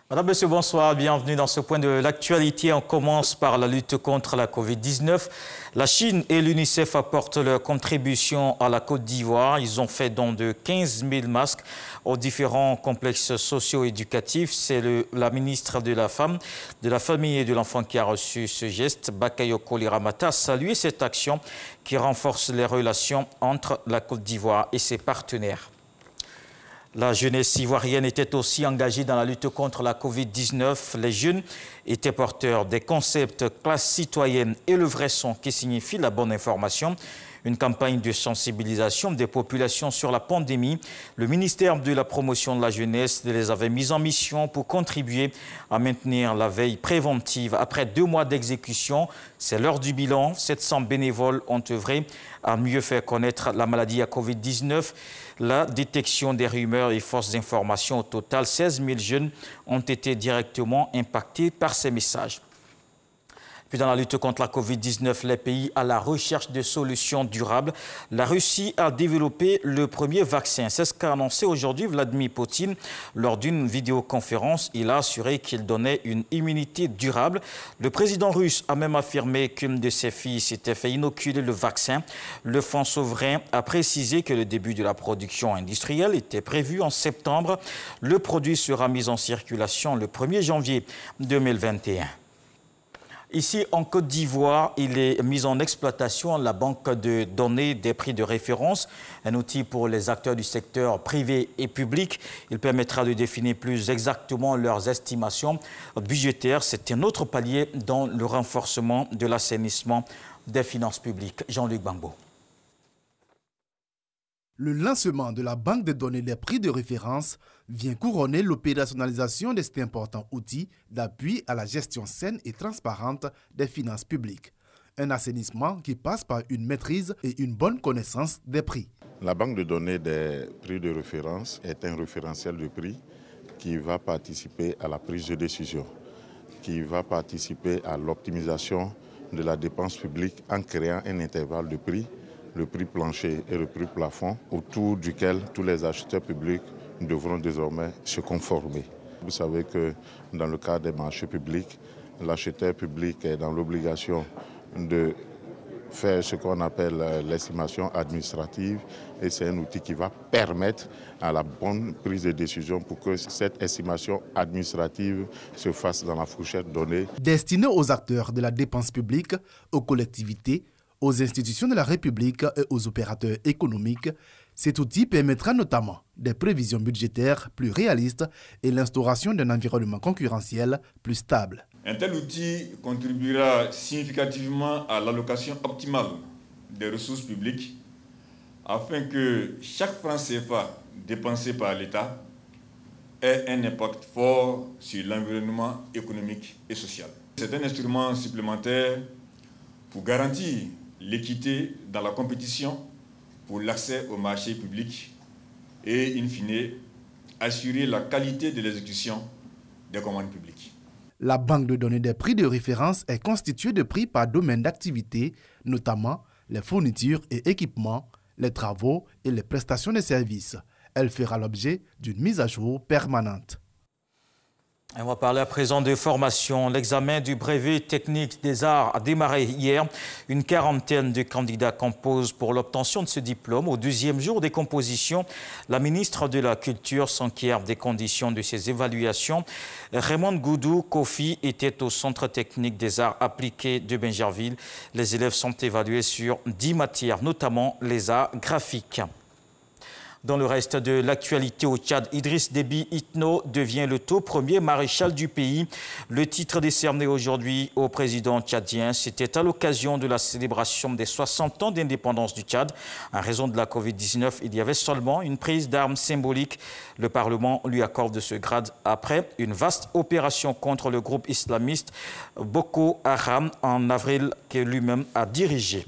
Madame, Monsieur, bonsoir, bienvenue dans ce point de l'actualité. On commence par la lutte contre la Covid-19. La Chine et l'UNICEF apportent leur contribution à la Côte d'Ivoire. Ils ont fait don de 15 000 masques aux différents complexes socio-éducatifs. C'est la ministre de la Femme, de la Famille et de l'Enfant qui a reçu ce geste. Bakayoko Liramata a salué cette action qui renforce les relations entre la Côte d'Ivoire et ses partenaires. La jeunesse ivoirienne était aussi engagée dans la lutte contre la Covid-19. Les jeunes étaient porteurs des concepts classe citoyenne et le vrai son qui signifie la bonne information. Une campagne de sensibilisation des populations sur la pandémie. Le ministère de la Promotion de la Jeunesse les avait mis en mission pour contribuer à maintenir la veille préventive. Après 2 mois d'exécution, c'est l'heure du bilan. 700 bénévoles ont œuvré à mieux faire connaître la maladie à Covid-19. La détection des rumeurs et fausses informations. Au total, 16 000 jeunes ont été directement impactés par ces messages. Puis dans la lutte contre la Covid-19, les pays à la recherche de solutions durables. La Russie a développé le premier vaccin. C'est ce qu'a annoncé aujourd'hui Vladimir Poutine lors d'une vidéoconférence. Il a assuré qu'il donnait une immunité durable. Le président russe a même affirmé qu'une de ses filles s'était fait inoculer le vaccin. Le Fonds souverain a précisé que le début de la production industrielle était prévu en septembre. Le produit sera mis en circulation le 1er janvier 2021. Ici, en Côte d'Ivoire, il est mis en exploitation la banque de données des prix de référence, un outil pour les acteurs du secteur privé et public. Il permettra de définir plus exactement leurs estimations budgétaires. C'est un autre palier dans le renforcement de l'assainissement des finances publiques. Jean-Luc Bambo. Le lancement de la banque de données des prix de référence vient couronner l'opérationnalisation de cet important outil d'appui à la gestion saine et transparente des finances publiques. Un assainissement qui passe par une maîtrise et une bonne connaissance des prix. La banque de données des prix de référence est un référentiel de prix qui va participer à la prise de décision, qui va participer à l'optimisation de la dépense publique en créant un intervalle de prix, le prix plancher et le prix plafond, autour duquel tous les acheteurs publics devront désormais se conformer. Vous savez que dans le cadre des marchés publics, l'acheteur public est dans l'obligation de faire ce qu'on appelle l'estimation administrative et c'est un outil qui va permettre à la bonne prise de décision pour que cette estimation administrative se fasse dans la fourchette donnée. Destiné aux acteurs de la dépense publique, aux collectivités, aux institutions de la République et aux opérateurs économiques, cet outil permettra notamment des prévisions budgétaires plus réalistes et l'instauration d'un environnement concurrentiel plus stable. Un tel outil contribuera significativement à l'allocation optimale des ressources publiques afin que chaque franc CFA dépensé par l'État ait un impact fort sur l'environnement économique et social. C'est un instrument supplémentaire pour garantir l'équité dans la compétition pour l'accès au marché public et, in fine, assurer la qualité de l'exécution des commandes publiques. La banque de données des prix de référence est constituée de prix par domaine d'activité, notamment les fournitures et équipements, les travaux et les prestations de services. Elle fera l'objet d'une mise à jour permanente. On va parler à présent de formation. L'examen du brevet technique des arts a démarré hier. Une quarantaine de candidats composent pour l'obtention de ce diplôme. Au 2e jour des compositions, la ministre de la Culture s'enquiert des conditions de ces évaluations. Raymond Goudou Kofi était au Centre technique des arts appliqués de Bingerville. Les élèves sont évalués sur 10 matières, notamment les arts graphiques. Dans le reste de l'actualité au Tchad, Idriss Déby Itno devient le tout premier maréchal du pays. Le titre décerné aujourd'hui au président tchadien, c'était à l'occasion de la célébration des 60 ans d'indépendance du Tchad. En raison de la Covid-19, il y avait seulement une prise d'armes symbolique. Le Parlement lui accorde ce grade après une vaste opération contre le groupe islamiste Boko Haram en avril que lui-même a dirigé.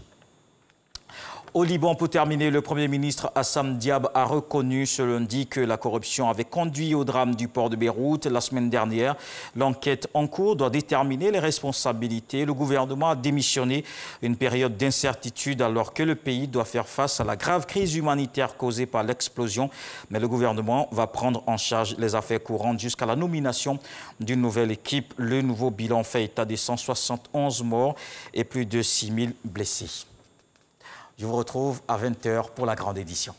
Au Liban, pour terminer, le Premier ministre Hassam Diab a reconnu ce lundi que la corruption avait conduit au drame du port de Beyrouth la semaine dernière. L'enquête en cours doit déterminer les responsabilités. Le gouvernement a démissionné une période d'incertitude alors que le pays doit faire face à la grave crise humanitaire causée par l'explosion. Mais le gouvernement va prendre en charge les affaires courantes jusqu'à la nomination d'une nouvelle équipe. Le nouveau bilan fait état de 171 morts et plus de 6 000 blessés. Je vous retrouve à 20 h pour la grande édition.